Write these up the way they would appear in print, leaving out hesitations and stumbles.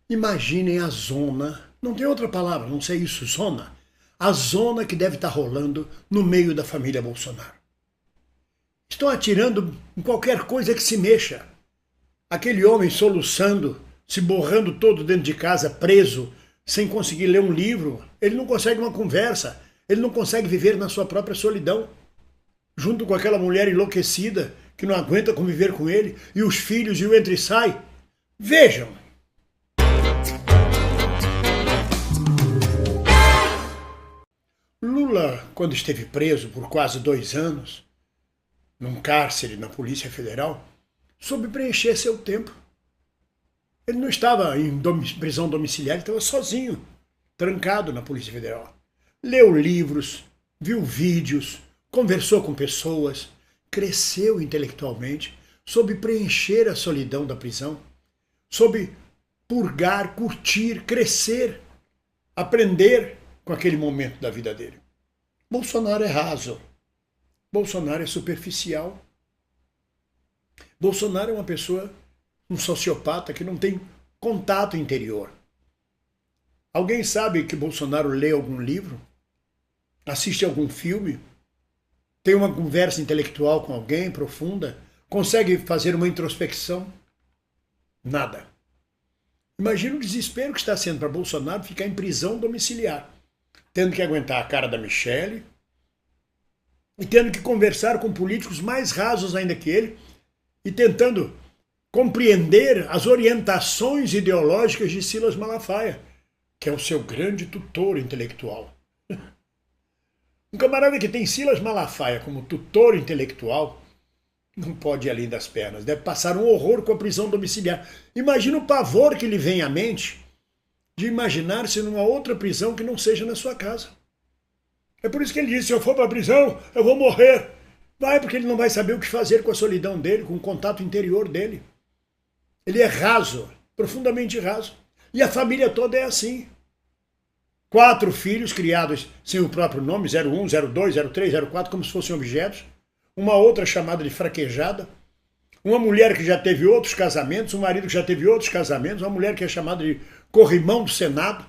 Imaginem a zona, não tem outra palavra, não sei isso, zona. A zona que deve estar rolando no meio da família Bolsonaro. Estão atirando em qualquer coisa que se mexa. Aquele homem soluçando, se borrando todo dentro de casa, preso, sem conseguir ler um livro, ele não consegue uma conversa, ele não consegue viver na sua própria solidão, junto com aquela mulher enlouquecida que não aguenta conviver com ele, e os filhos e o entra e sai. Vejam! Lula, quando esteve preso por quase 2 anos, num cárcere na Polícia Federal, soube preencher seu tempo. Ele não estava em prisão domiciliar, ele estava sozinho, trancado na Polícia Federal. Leu livros, viu vídeos, conversou com pessoas, cresceu intelectualmente, soube preencher a solidão da prisão, soube purgar, curtir, crescer, aprender com aquele momento da vida dele. Bolsonaro é raso. Bolsonaro é superficial. Bolsonaro é uma pessoa, um sociopata que não tem contato interior. Alguém sabe que Bolsonaro lê algum livro? Assiste algum filme? Tem uma conversa intelectual com alguém profunda? Consegue fazer uma introspecção? Nada. Imagina o desespero que está sendo para Bolsonaro ficar em prisão domiciliar, tendo que aguentar a cara da Michelle e tendo que conversar com políticos mais rasos ainda que ele e tentando compreender as orientações ideológicas de Silas Malafaia, que é o seu grande tutor intelectual. Um camarada que tem Silas Malafaia como tutor intelectual não pode ir além das pernas, deve passar um horror com a prisão domiciliar. Imagina o pavor que lhe vem à mente de imaginar-se numa outra prisão que não seja na sua casa. É por isso que ele disse, se eu for para a prisão, eu vou morrer. Vai, porque ele não vai saber o que fazer com a solidão dele, com o contato interior dele. Ele é raso, profundamente raso. E a família toda é assim. 4 filhos criados sem o próprio nome, 01, 02, 03, 04, como se fossem objetos. Uma outra chamada de fraquejada. Uma mulher que já teve outros casamentos, um marido que já teve outros casamentos, uma mulher que é chamada de corrimão do Senado.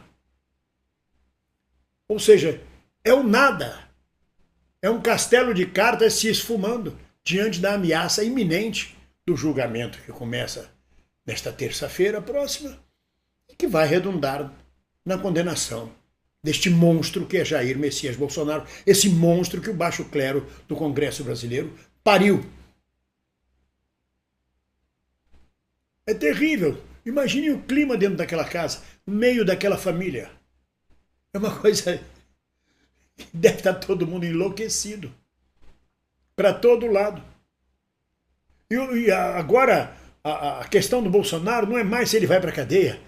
Ou seja, é um nada. É um castelo de cartas se esfumando diante da ameaça iminente do julgamento que começa nesta terça-feira próxima e que vai redundar na condenação deste monstro que é Jair Messias Bolsonaro, esse monstro que o baixo clero do Congresso brasileiro pariu. É terrível. Imagine o clima dentro daquela casa, no meio daquela família. É uma coisa que deve estar todo mundo enlouquecido. Para todo lado. E agora, a questão do Bolsonaro não é mais se ele vai para a cadeia,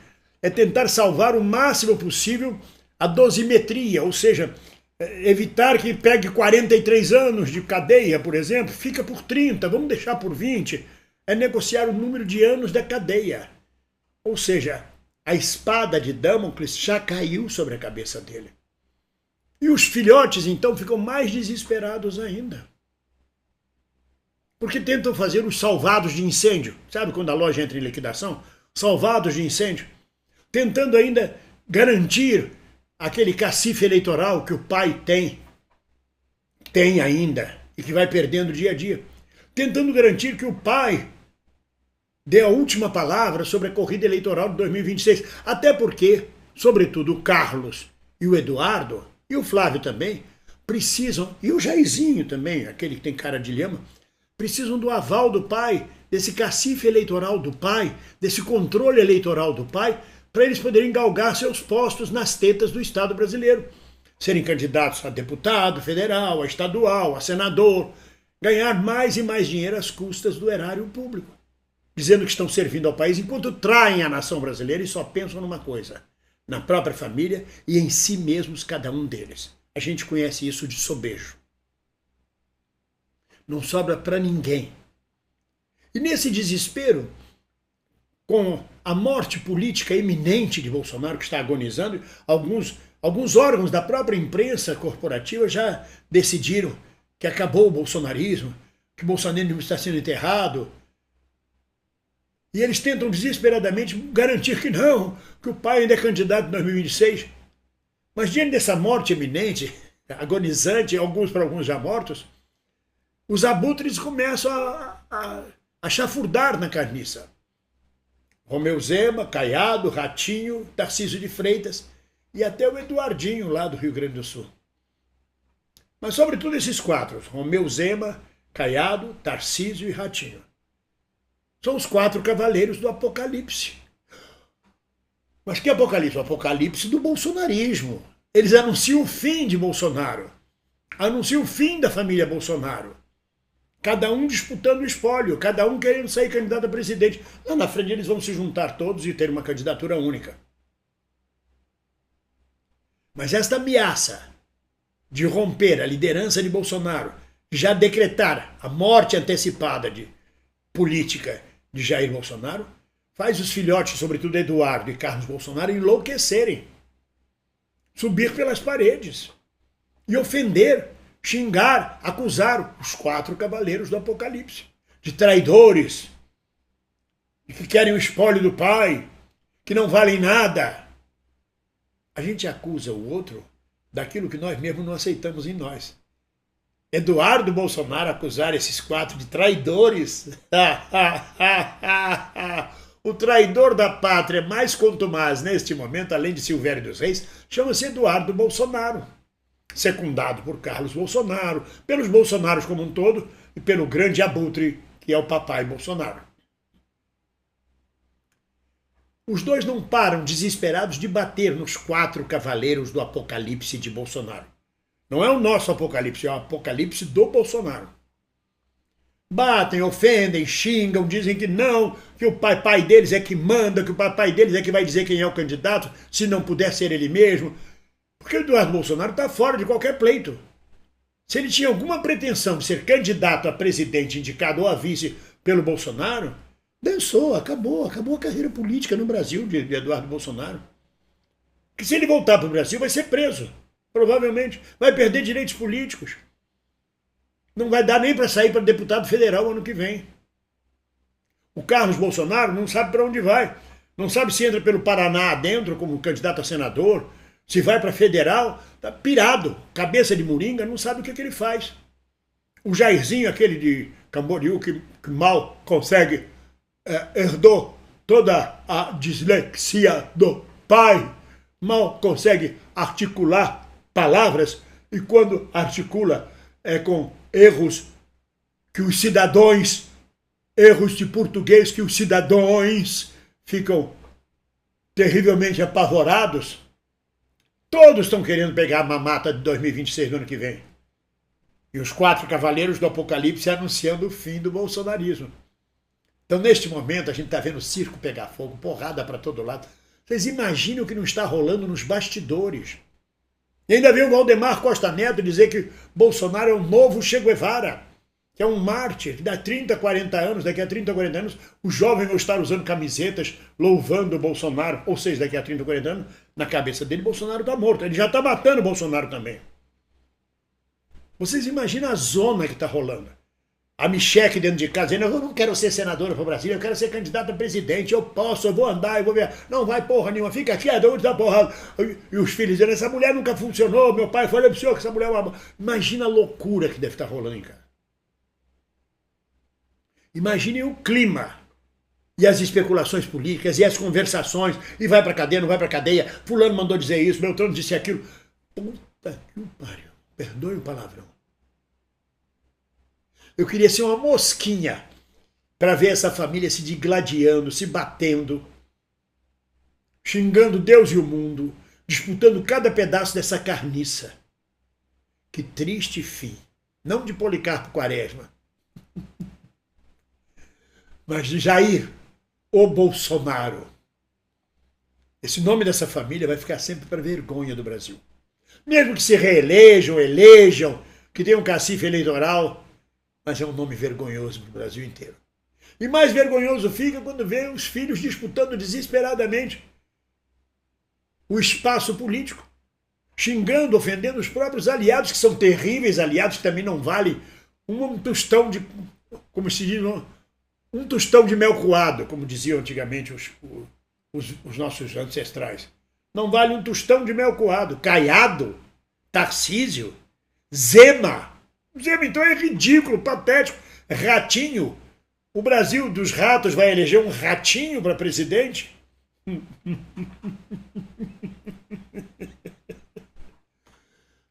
é tentar salvar o máximo possível a dosimetria, ou seja, evitar que pegue 43 anos de cadeia, por exemplo, fica por 30, vamos deixar por 20, é negociar o número de anos da cadeia. Ou seja, a espada de Damocles já caiu sobre a cabeça dele. E os filhotes, então, ficam mais desesperados ainda. Porque tentam fazer os salvados de incêndio. Sabe quando a loja entra em liquidação? Salvados de incêndio. Tentando ainda garantir aquele cacife eleitoral que o pai tem ainda, e que vai perdendo dia a dia. Tentando garantir que o pai dê a última palavra sobre a corrida eleitoral de 2026. Até porque, sobretudo, o Carlos e o Eduardo, e o Flávio também, precisam, e o Jairzinho também, aquele que tem cara de lhama, precisam do aval do pai, desse cacife eleitoral do pai, desse controle eleitoral do pai, para eles poderem galgar seus postos nas tetas do Estado brasileiro. Serem candidatos a deputado federal, a estadual, a senador, ganhar mais e mais dinheiro às custas do erário público, dizendo que estão servindo ao país enquanto traem a nação brasileira e só pensam numa coisa, na própria família e em si mesmos, cada um deles. A gente conhece isso de sobejo. Não sobra para ninguém. E nesse desespero, com a morte política iminente de Bolsonaro, que está agonizando, alguns órgãos da própria imprensa corporativa já decidiram que acabou o bolsonarismo, que o bolsonarismo está sendo enterrado. E eles tentam desesperadamente garantir que não, que o pai ainda é candidato em 2026. Mas diante dessa morte iminente, agonizante, para alguns já mortos, os abutres começam a chafurdar na carniça. Romeu Zema, Caiado, Ratinho, Tarcísio de Freitas e até o Eduardinho lá do Rio Grande do Sul. Mas sobretudo esses quatro, Romeu Zema, Caiado, Tarcísio e Ratinho. São os quatro cavaleiros do Apocalipse. Mas que Apocalipse? O Apocalipse do bolsonarismo. Eles anunciam o fim de Bolsonaro. Anunciam o fim da família Bolsonaro. Cada um disputando o espólio, cada um querendo sair candidato a presidente. Lá na frente eles vão se juntar todos e ter uma candidatura única. Mas esta ameaça de romper a liderança de Bolsonaro, já decretar a morte antecipada de política de Jair Bolsonaro, faz os filhotes, sobretudo Eduardo e Carlos Bolsonaro, enlouquecerem, subir pelas paredes e ofender, xingar, acusar os quatro cavaleiros do Apocalipse de traidores, de que querem o espólio do pai, que não valem nada. A gente acusa o outro daquilo que nós mesmos não aceitamos em nós. Eduardo Bolsonaro acusar esses quatro de traidores. O traidor da pátria mais contumaz neste momento, além de Silvério dos Reis, chama-se Eduardo Bolsonaro, secundado por Carlos Bolsonaro, pelos Bolsonaros como um todo e pelo grande abutre que é o papai Bolsonaro. Os dois não param desesperados de bater nos quatro cavaleiros do Apocalipse de Bolsonaro. Não é o nosso Apocalipse, é o Apocalipse do Bolsonaro. Batem, ofendem, xingam, dizem que não, que o pai deles é que manda, que o papai deles é que vai dizer quem é o candidato, se não puder ser ele mesmo. Porque o Eduardo Bolsonaro está fora de qualquer pleito. Se ele tinha alguma pretensão de ser candidato a presidente indicado ou a vice pelo Bolsonaro, dançou, acabou a carreira política no Brasil de Eduardo Bolsonaro. Que se ele voltar para o Brasil vai ser preso, provavelmente, vai perder direitos políticos. Não vai dar nem para sair para deputado federal ano que vem. O Carlos Bolsonaro não sabe para onde vai. Não sabe se entra pelo Paraná adentro como candidato a senador, se vai para federal, tá pirado, cabeça de moringa, não sabe o que ele faz. O Jairzinho, aquele de Camboriú, que mal consegue, herdou toda a dislexia do pai, mal consegue articular palavras, e quando articula é com erros que os cidadãos, erros de português que os cidadãos ficam terrivelmente apavorados. Todos estão querendo pegar a mamata de 2026 do ano que vem. E os quatro cavaleiros do Apocalipse anunciando o fim do bolsonarismo. Então, neste momento, a gente está vendo o circo pegar fogo, porrada para todo lado. Vocês imaginam o que não está rolando nos bastidores. E ainda veio o Valdemar Costa Neto dizer que Bolsonaro é o novo Che Guevara, que é um mártir, que dá 30, 40 anos, daqui a 30, 40 anos, os jovens vão estar usando camisetas louvando o Bolsonaro, ou seja, daqui a 30, 40 anos, na cabeça dele, Bolsonaro está morto. Ele já está matando o Bolsonaro também. Vocês imaginam a zona que está rolando. A Micheque dentro de casa dizendo, eu não quero ser senadora para o Brasil, eu quero ser candidata a presidente, eu posso, eu vou andar, eu vou ver. Não vai porra nenhuma, fica quieto, onde está porrada? E os filhos dizendo, essa mulher nunca funcionou, meu pai falou para o senhor que essa mulher é uma... Imagina a loucura que deve estar rolando em casa. Imaginem o clima e as especulações políticas e as conversações, e vai para cadeia, não vai para cadeia, fulano mandou dizer isso, Beltrano disse aquilo. Puta que pariu, perdoe o palavrão. Eu queria ser uma mosquinha para ver essa família se digladiando, se batendo, xingando Deus e o mundo, disputando cada pedaço dessa carniça. Que triste fim. Não de Policarpo Quaresma, mas de Jair, o Bolsonaro. Esse nome dessa família vai ficar sempre para vergonha do Brasil. Mesmo que se reelejam, elejam, que tenham um cacife eleitoral, mas é um nome vergonhoso para o Brasil inteiro. E mais vergonhoso fica quando vê os filhos disputando desesperadamente o espaço político, xingando, ofendendo os próprios aliados, que são terríveis aliados, que também não valem um tostão de, como se diz, um tostão de mel coado, como diziam antigamente os nossos ancestrais. Não vale um tostão de mel coado. Caiado, Tarcísio, Zema. Zema, então, é ridículo, patético. Ratinho. O Brasil dos ratos vai eleger um ratinho para presidente?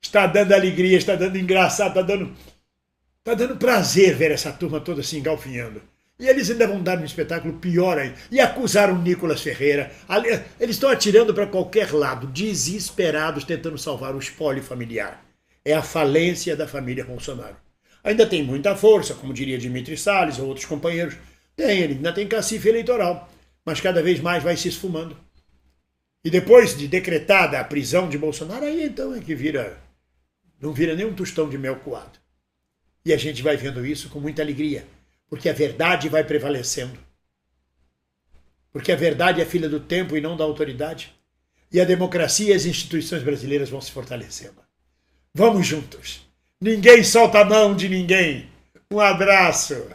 Está dando alegria, está dando engraçado, está dando prazer ver essa turma toda se engalfinhando. E eles ainda vão dar um espetáculo pior aí. E acusaram o Nicolas Ferreira. Eles estão atirando para qualquer lado, desesperados, tentando salvar o espólio familiar. É a falência da família Bolsonaro. Ainda tem muita força, como diria Dimitri Salles ou outros companheiros. Ele ainda tem cacife eleitoral, mas cada vez mais vai se esfumando. E depois de decretada a prisão de Bolsonaro, aí então é que não vira nem um tostão de mel coado. E a gente vai vendo isso com muita alegria, porque a verdade vai prevalecendo. Porque a verdade é filha do tempo e não da autoridade. E a democracia e as instituições brasileiras vão se fortalecendo. Vamos juntos. Ninguém solta a mão de ninguém. Um abraço.